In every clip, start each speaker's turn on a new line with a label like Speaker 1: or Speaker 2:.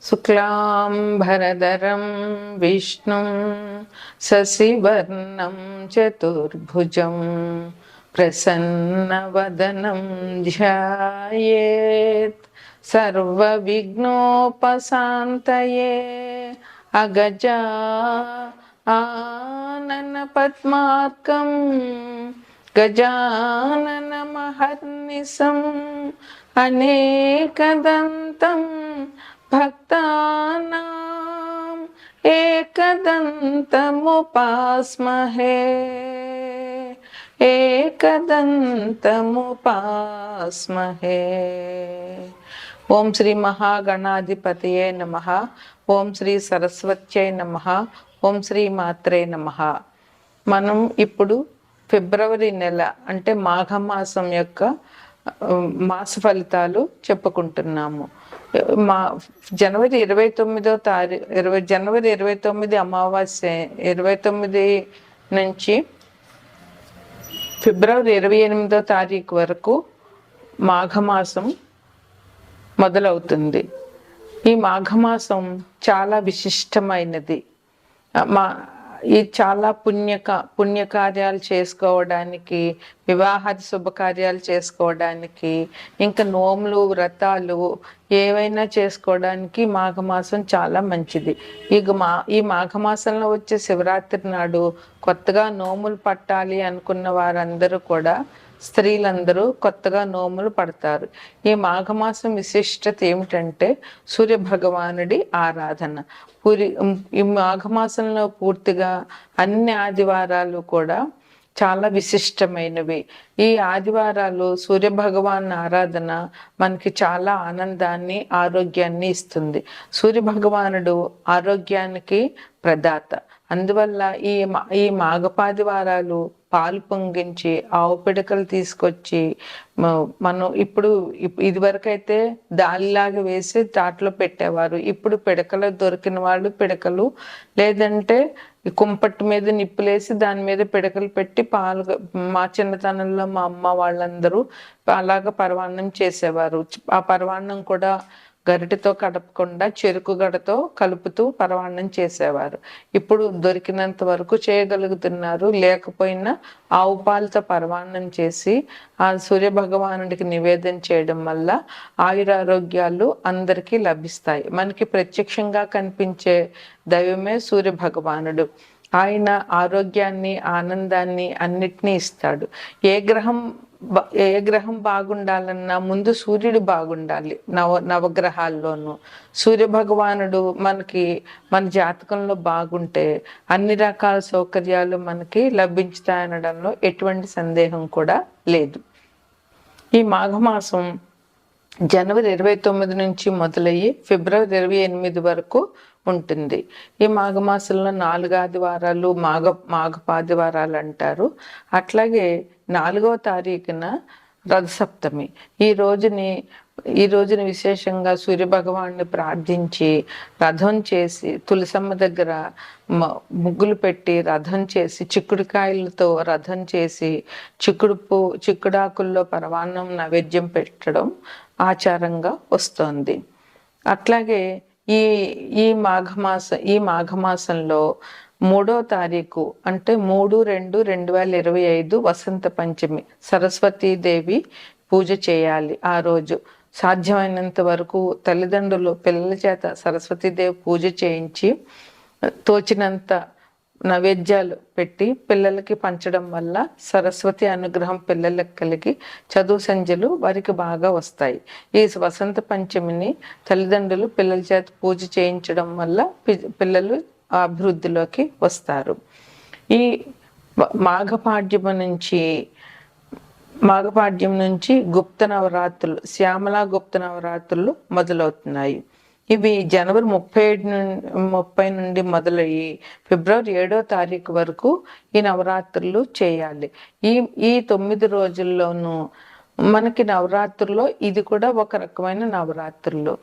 Speaker 1: శుక్లాంబరధరం విష్ణుం శశివర్ణం చతుర్భుజం ప్రసన్నవదనం ధ్యాయేత్ సర్వవిఘ్నోపశాంతయే అగజా ఆనన పద్మార్కం గజానన మహర్నిశం అనేకదంతం భక్తానాం ఏకదంతముపాస్మహే ఏకదంతముపాస్మహే. ఓం శ్రీ మహాగణాధిపతయే నమః. ఓం శ్రీ సరస్వత్యై నమః. ఓం శ్రీ మాత్రే నమః. మనం ఇప్పుడు ఫిబ్రవరి నెల అంటే మాఘమాసం యొక్క మాస ఫలితాలు చెప్పుకుంటున్నాము. జనవరి 29 అమావాస్య 29 నుంచి ఫిబ్రవరి 28 వరకు మాఘమాసం మొదలవుతుంది. ఈ మాఘమాసం చాలా విశిష్టమైనది. ఈ చాలా పుణ్యకార్యాలు చేసుకోవడానికి, వివాహాది శుభకార్యాలు చేసుకోవడానికి, ఇంకా నోములు వ్రతాలు ఏవైనా చేసుకోవడానికి మాఘమాసం చాలా మంచిది. ఈ మాఘమాసంలో వచ్చే శివరాత్రి నాడు కొత్తగా నోములు పట్టాలి అనుకున్న వారందరూ కూడా, స్త్రీలందరూ కొత్తగా నోములు పడతారు. ఈ మాఘమాసం విశిష్టత ఏమిటంటే సూర్య భగవానుడి ఆరాధన. ఈ మాఘమాసంలో పూర్తిగా అన్ని ఆదివారాలు కూడా చాలా విశిష్టమైనవి. ఈ ఆదివారాలు సూర్య భగవాన్ ఆరాధన మనకి చాలా ఆనందాన్ని, ఆరోగ్యాన్ని ఇస్తుంది. సూర్య భగవానుడు ఆరోగ్యానికి ప్రదాత. అందువల్ల ఈ మాఘపాదివారాలు పాలు పొంగించి ఆవు పిడకలు తీసుకొచ్చి మనం ఇదివరకైతే దాలిలాగా వేసి తాటలో పెట్టేవారు. ఇప్పుడు పిడకలు దొరికిన వాళ్ళు పిడకలు, లేదంటే కుంపట్టు మీద నిప్పులేసి దాని మీద పిడకలు పెట్టి పాలు, మా చిన్నతనంలో మా అమ్మ వాళ్ళందరూ అలాగా పరవాన్నం చేసేవారు. ఆ పరవాన్నం కూడా గరిటెతో కడపకుండా చెరుకు గడతో కలుపుతూ పరవాన్నం చేసేవారు. ఇప్పుడు దొరికినంత వరకు చేయగలుగుతున్నారు. లేకపోయినా ఆవు పాలతో పరవాన్నం చేసి ఆ సూర్య భగవానుడికి నివేదన చేయడం వల్ల ఆయురారోగ్యాలు అందరికీ లభిస్తాయి. మనకి ప్రత్యక్షంగా కనిపించే దైవమే సూర్య భగవానుడు. ఆయన ఆరోగ్యాన్ని, ఆనందాన్ని అన్నిటినీ ఇస్తాడు. ఏ గ్రహం బాగుండాలన్నా ముందు సూర్యుడు బాగుండాలి. నవగ్రహాల్లోనూ సూర్య భగవానుడు మన జాతకంలో బాగుంటే అన్ని రకాల సౌకర్యాలు మనకి లభించుతాయనడంలో ఎటువంటి సందేహం కూడా లేదు. ఈ మాఘమాసం జనవరి 29 నుంచి మొదలయ్యి ఫిబ్రవరి 28 వరకు ఉంటుంది. ఈ మాఘమాసంలో 4 ఆదివారాలు మాఘపాదివారాలు అంటారు. అట్లాగే 4వ తారీఖున రథసప్తమి. ఈ రోజుని విశేషంగా సూర్య భగవాన్ని ప్రార్థించి రథం చేసి, తులసమ్మ దగ్గర ముగ్గులు పెట్టి రథం చేసి, చిక్కుడుకాయలతో రథం చేసి, చిక్కుడాకుల్లో పరవాన్నం నైవేద్యం పెట్టడం ఆచారంగా వస్తోంది. అట్లాగే ఈ మాఘమాసంలో 3వ తారీఖు అంటే 3/2/2025 వసంత పంచమి, సరస్వతీదేవి పూజ చేయాలి. ఆ రోజు సాధ్యమైనంత వరకు తల్లిదండ్రులు పిల్లల చేత సరస్వతీదేవి పూజ చేయించి తోచినంత నైవేద్యాలు పెట్టి పిల్లలకి పంచడం వల్ల సరస్వతి అనుగ్రహం పిల్లలకు కలిగి చదువు సంధ్యలు వారికి బాగా వస్తాయి. ఈ వసంత పంచమిని తల్లిదండ్రులు పిల్లల చేత పూజ చేయించడం వల్ల పిల్లలు అభివృద్ధిలోకి వస్తారు. ఈ మాఘపాడ్యం నుంచి గుప్త నవరాత్రులు, శ్యామలా గుప్త నవరాత్రులు మొదలవుతున్నాయి. ఇవి జనవరి 30 నుండి మొదలయ్యి ఫిబ్రవరి 7వ తారీఖు వరకు ఈ నవరాత్రులు చేయాలి. ఈ 9 రోజుల్లోనూ మనకి నవరాత్రుల్లో ఇది కూడా ఒక రకమైన నవరాత్రులు.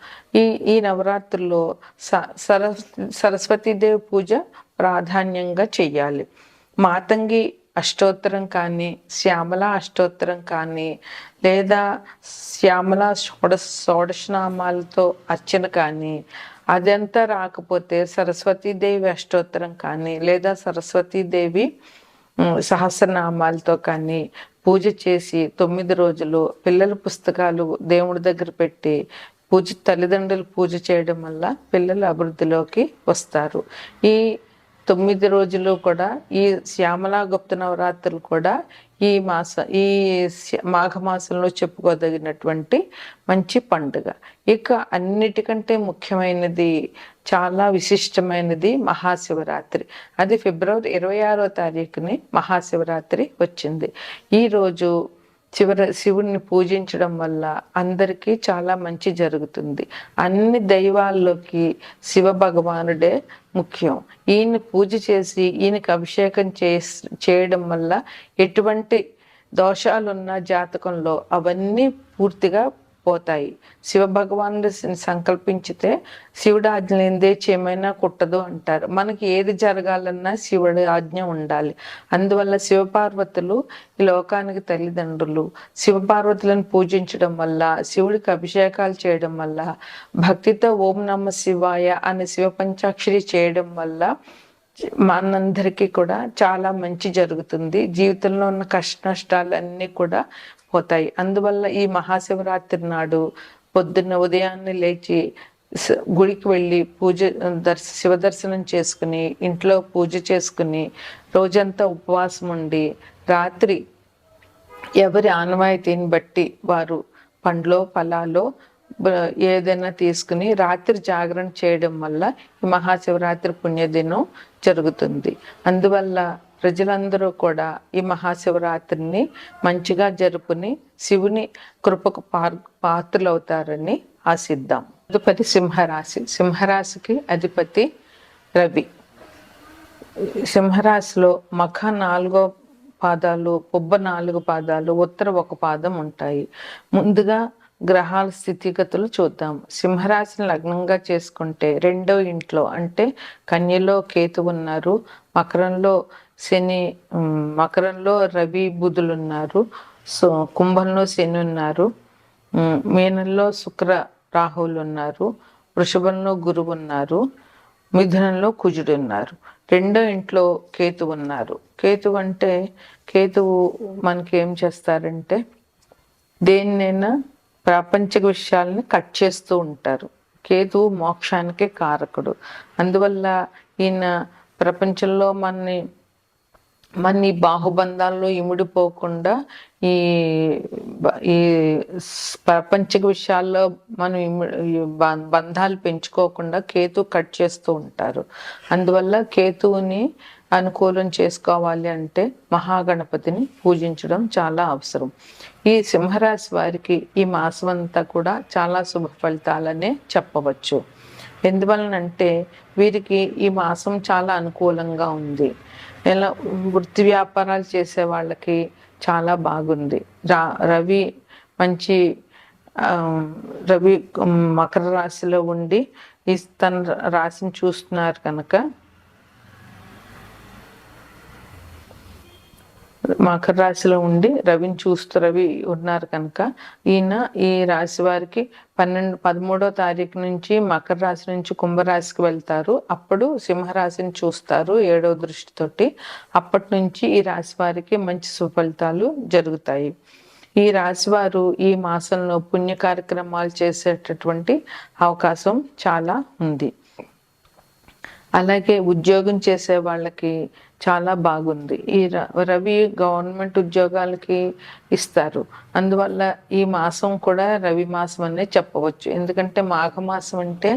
Speaker 1: ఈ నవరాత్రుల్లో సరస్వతీదేవి పూజ ప్రాధాన్యంగా చెయ్యాలి. మాతంగి అష్టోత్తరం కానీ, శ్యామల అష్టోత్తరం కానీ, లేదా శ్యామల షోడశనామాలతో అర్చన కానీ, అదంతా రాకపోతే సరస్వతీదేవి అష్టోత్తరం కానీ లేదా సరస్వతీదేవి సహస్రనామాలతో కానీ పూజ చేసి 9 రోజులు పిల్లల పుస్తకాలు దేవుడి దగ్గర పెట్టి తల్లిదండ్రులు పూజ చేయడం వల్ల పిల్లలు అభివృద్ధిలోకి వస్తారు. ఈ 9 రోజులు కూడా ఈ శ్యామలా గుప్త నవరాత్రులు కూడా ఈ మాఘమాసంలో చెప్పుకోదగినటువంటి మంచి పండుగ. ఇక అన్నిటికంటే ముఖ్యమైనది, చాలా విశిష్టమైనది మహాశివరాత్రి. అది ఫిబ్రవరి 26వ తారీఖుని మహాశివరాత్రి వచ్చింది. ఈరోజు శివుడిని పూజించడం వల్ల అందరికీ చాలా మంచి జరుగుతుంది. అన్ని దైవాల్లోకి శివ భగవానుడే ముఖ్యం. ఈయన్ని పూజ చేసి ఈయనకి అభిషేకం చేయడం వల్ల ఎటువంటి దోషాలున్న జాతకంలో అవన్నీ పూర్తిగా పోతాయి. శివ భగవానుడు సంకల్పించితే శివుడి ఆజ్ఞ లేనిదే ఏమైనా కుట్టదు అంటారు. మనకి ఏది జరగాలన్నా శివుడి ఆజ్ఞ ఉండాలి. అందువల్ల శివపార్వతులు ఈ లోకానికి తల్లిదండ్రులు. శివపార్వతులను పూజించడం వల్ల, శివుడికి అభిషేకాలు చేయడం వల్ల, భక్తితో ఓం నమ శివాయ అనే శివ పంచాక్షరి చేయడం వల్ల మనందరికీ కూడా చాలా మంచి జరుగుతుంది. జీవితంలో ఉన్న కష్ట నష్టాలన్నీ కూడా పోతాయి. అందువల్ల ఈ మహాశివరాత్రి నాడు పొద్దున్న ఉదయాన్నే లేచి గుడికి వెళ్ళి శివ దర్శనం చేసుకుని ఇంట్లో పూజ చేసుకుని రోజంతా ఉపవాసం ఉండి రాత్రి ఎవరి ఆనవాయితీని బట్టి వారు పండ్లో ఫలాలో ఏదైనా తీసుకుని రాత్రి జాగరణ చేయడం వల్ల ఈ మహాశివరాత్రి పుణ్యదినం జరుగుతుంది. అందువల్ల ప్రజలందరూ కూడా ఈ మహాశివరాత్రిని మంచిగా జరుపుని శివుని కృపకు పాత్రలవుతారని ఆశిద్దాం. అధిపతి సింహరాశి. సింహరాశికి అధిపతి రవి. సింహరాశిలో మఖ 4 పాదాలు, పుబ్బ 4 పాదాలు, ఉత్తర 1 పాదం ఉంటాయి. ముందుగా గ్రహాల స్థితిగతులు చూద్దాం. సింహరాశిని లగ్నంగా చేసుకుంటే 2వ ఇంట్లో అంటే కన్యలో కేతు ఉన్నారు, మకరంలో రవి బుధులు ఉన్నారు, కుంభంలో శని ఉన్నారు, మీనంలో శుక్ర రాహువులు ఉన్నారు, వృషభంలో గురువు ఉన్నారు, మిథునంలో కుజుడు ఉన్నారు. 2వ ఇంట్లో కేతు ఉన్నారు. కేతువు మనకి ఏం చేస్తారంటే దేన్నైనా ప్రాపంచిక విషయాలని కట్ చేస్తూ ఉంటారు. కేతువు మోక్షానికి కారకుడు. అందువల్ల ఈయన ప్రపంచంలో మన బాహుబంధాల్లో ఇముడిపోకుండా ఈ ప్రపంచిక విషయాల్లో మనం బంధాలు పెంచుకోకుండా కేతు కట్ చేస్తూ ఉంటారు. అందువల్ల కేతువుని అనుకూలం చేసుకోవాలి అంటే మహాగణపతిని పూజించడం చాలా అవసరం. ఈ సింహరాశి వారికి ఈ మాసం అంతా కూడా చాలా శుభ ఫలితాలనే చెప్పవచ్చు. ఎందువలనంటే వీరికి ఈ మాసం చాలా అనుకూలంగా ఉంది. ఇలా వృత్తి వ్యాపారాలు చేసే వాళ్ళకి చాలా బాగుంది. రవి మకర రాశిలో ఉండి తన రాశిని చూస్తున్నారు కనుక మకర రాశిలో ఉండి రవి ఉన్నారు కనుక ఈయన ఈ రాశి వారికి 13వ తారీఖు నుంచి మకర రాశి నుంచి కుంభరాశికి వెళ్తారు. అప్పుడు సింహరాశిని చూస్తారు 7వ దృష్టితోటి. అప్పటి నుంచి ఈ రాశి వారికి మంచి సుఫలితాలు జరుగుతాయి. ఈ రాశి వారు ఈ మాసంలో పుణ్య కార్యక్రమాలు చేసేటటువంటి అవకాశం చాలా ఉంది. అలాగే ఉద్యోగం చేసే వాళ్ళకి చాలా బాగుంది. ఈ రవి గవర్నమెంట్ ఉద్యోగాలకి ఇస్తారు. అందువల్ల ఈ మాసం కూడా రవి మాసం అనే చెప్పవచ్చు. ఎందుకంటే మాఘమాసం అంటే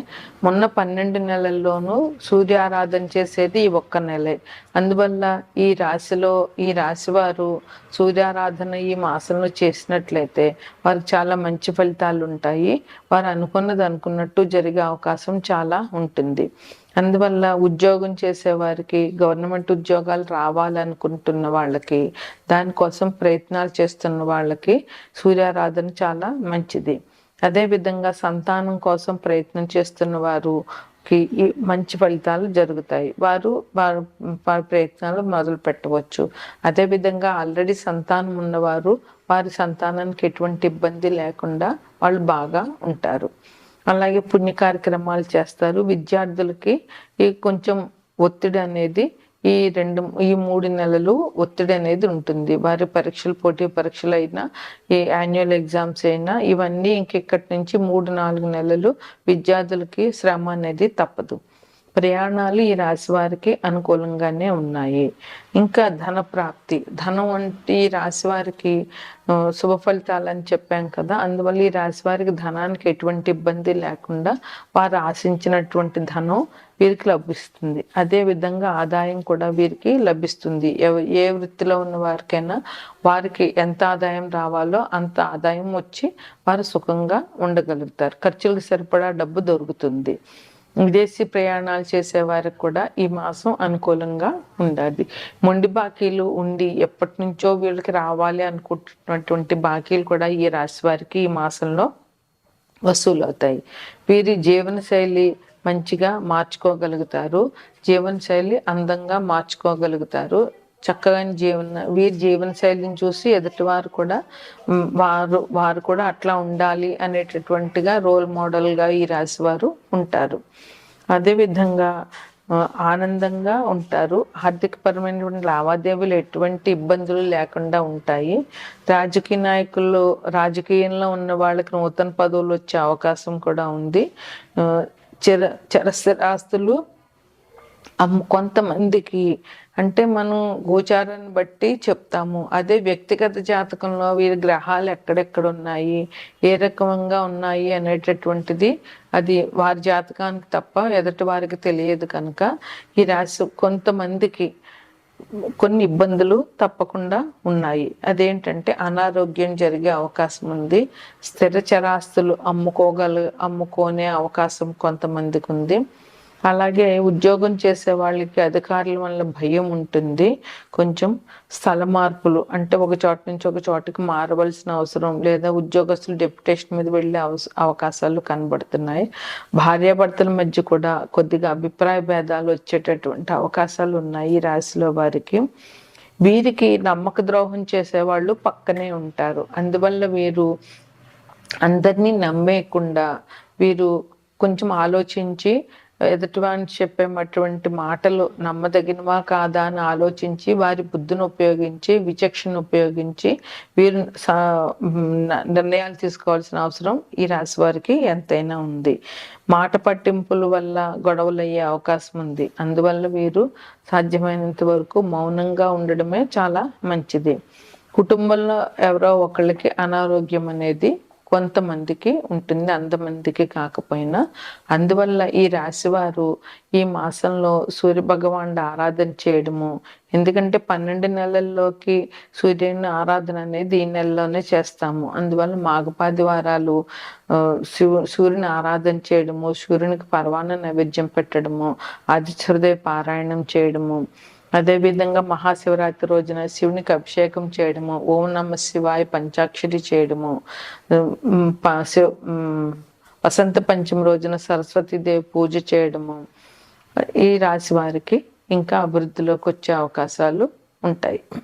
Speaker 1: మొన్న 12 నెలల్లోనూ సూర్యారాధన చేసేది ఈ ఒక్క నెలే. అందువల్ల ఈ రాశి వారు సూర్యారాధన ఈ మాసంలో చేసినట్లయితే వారికి చాలా మంచి ఫలితాలు ఉంటాయి. వారు అనుకున్నది అనుకున్నట్టు జరిగే అవకాశం చాలా ఉంటుంది. అందువల్ల ఉద్యోగం చేసే వారికి, గవర్నమెంట్ ఉద్యోగాలు రావాలనుకుంటున్న వాళ్ళకి, దానికోసం ప్రయత్నాలు చేస్తున్న వాళ్ళకి సూర్యారాధన చాలా మంచిది. అదేవిధంగా సంతానం కోసం ప్రయత్నం చేస్తున్న వారికి మంచి ఫలితాలు జరుగుతాయి. వారి ప్రయత్నాలు మొదలు పెట్టవచ్చు. అదేవిధంగా ఆల్రెడీ సంతానం ఉన్నవారు వారి సంతానానికి ఎటువంటి ఇబ్బంది లేకుండా వాళ్ళు బాగా ఉంటారు. అలాగే పుణ్య కార్యక్రమాలు చేస్తారు. విద్యార్థులకి ఈ కొంచెం ఒత్తిడి అనేది ఈ 3 నెలలు ఒత్తిడి అనేది ఉంటుంది. వారి పరీక్షలు, పోటీ పరీక్షలు అయినా, ఈ యాన్యువల్ ఎగ్జామ్స్ అయినా, ఇవన్నీ ఇక్కడి నుంచి 3-4 నెలలు విద్యార్థులకి శ్రమ అనేది తప్పదు. ప్రయాణాలు ఈ రాశి వారికి అనుకూలంగానే ఉన్నాయి. ఇంకా ధన ప్రాప్తి, ధనం అంటే ఈ రాశి వారికి శుభ ఫలితాలని చెప్పాం కదా, అందువల్ల ఈ రాశి వారికి ధనానికి ఎటువంటి ఇబ్బంది లేకుండా వారు ఆశించినటువంటి ధనం వీరికి లభిస్తుంది. అదే విధంగా ఆదాయం కూడా వీరికి లభిస్తుంది. ఏ వృత్తిలో ఉన్న వారికైనా వారికి ఎంత ఆదాయం రావాలో అంత ఆదాయం వచ్చి వారు సుఖంగా ఉండగలుగుతారు. ఖర్చులకు సరిపడా డబ్బు దొరుకుతుంది. విదేశీ ప్రయాణాలు చేసే వారికి కూడా ఈ మాసం అనుకూలంగా ఉండాలి. మొండి బాకీలు ఉండి ఎప్పటి నుంచో వీళ్ళకి రావాలి అనుకుంటున్నటువంటి బాకీలు కూడా ఈ రాశి వారికి ఈ మాసంలో వసూలు అవుతాయి. వీరి జీవనశైలి మంచిగా మార్చుకోగలుగుతారు. జీవనశైలి అందంగా మార్చుకోగలుగుతారు. చక్కగా వీరి జీవన శైలిని చూసి ఎదుటివారు కూడా వారు కూడా అట్లా ఉండాలి అనేటటువంటిగా రోల్ మోడల్గా ఈ రాశి వారు ఉంటారు. అదేవిధంగా ఆనందంగా ఉంటారు. ఆర్థికపరమైనటువంటి లావాదేవీలు ఎటువంటి ఇబ్బందులు లేకుండా ఉంటాయి. రాజకీయంలో ఉన్న వాళ్ళకి నూతన పదవులు వచ్చే అవకాశం కూడా ఉంది. చరస్థిరాస్తులు కొంతమందికి, అంటే మనం గోచారాన్ని బట్టి చెప్తాము. అదే వ్యక్తిగత జాతకంలో వీరి గ్రహాలు ఎక్కడెక్కడ ఉన్నాయి, ఏ రకంగా ఉన్నాయి అనేటటువంటిది అది వారి జాతకానికి తప్ప ఎదుటి వారికి తెలియదు. కనుక ఈ రాశి కొంతమందికి కొన్ని ఇబ్బందులు తప్పకుండా ఉన్నాయి. అదేంటంటే అనారోగ్యం జరిగే అవకాశం ఉంది. స్థిర చరాస్తులు అమ్ముకునే అవకాశం కొంతమందికి ఉంది. అలాగే ఉద్యోగం చేసే వాళ్ళకి అధికారుల వల్ల భయం ఉంటుంది. కొంచెం స్థల మార్పులు, అంటే ఒక చోట నుంచి ఒక చోటుకి మారవలసిన అవసరం, లేదా ఉద్యోగస్తులు డెప్యుటేషన్ మీద వెళ్ళే అవకాశాలు కనబడుతున్నాయి. భార్యాభర్తల మధ్య కూడా కొద్దిగా అభిప్రాయ భేదాలు వచ్చేటటువంటి అవకాశాలు ఉన్నాయి ఈ రాశిలో వారికి. వీరికి నమ్మక ద్రోహం చేసేవాళ్ళు పక్కనే ఉంటారు. అందువల్ల వీరు అందరినీ నమ్మేయకుండా వీరు కొంచెం ఆలోచించి ఎదుటివాడిని చెప్పేటువంటి మాటలు నమ్మదగినవా కాదా అని ఆలోచించి వారి బుద్ధిని ఉపయోగించి, విచక్షణ ఉపయోగించి వీరు నిర్ణయాలు తీసుకోవాల్సిన అవసరం ఈ రాశి వారికి ఎంతైనా ఉంది. మాట పట్టింపుల వల్ల గొడవలు అయ్యే అవకాశం ఉంది. అందువల్ల వీరు సాధ్యమైనంత వరకు మౌనంగా ఉండడమే చాలా మంచిది. కుటుంబంలో ఎవరో ఒకళ్ళకి అనారోగ్యం అనేది కొంతమందికి ఉంటుంది, అంతమందికి కాకపోయినా. అందువల్ల ఈ రాశివారు ఈ మాసంలో సూర్య భగవానుడు ఆరాధన చేయడము, ఎందుకంటే 12 నెలల్లోకి సూర్యుని ఆరాధన అనేది ఈ నెలలోనే చేస్తాము. అందువల్ల మాఘపాది వారాలు సూర్యుని ఆరాధన చేయడము, సూర్యునికి పరవాన్న నైవేద్యం పెట్టడము, ఆదిత్య హృదయ పారాయణం చేయడము, అదేవిధంగా మహాశివరాత్రి రోజున శివునికి అభిషేకం చేయడము, ఓం నమ శివాయ పంచాక్షరి చేయడము, వసంత పంచమి రోజున సరస్వతీదేవి పూజ చేయడము ఈ రాశి వారికి ఇంకా అభివృద్ధిలోకి వచ్చే అవకాశాలు ఉంటాయి.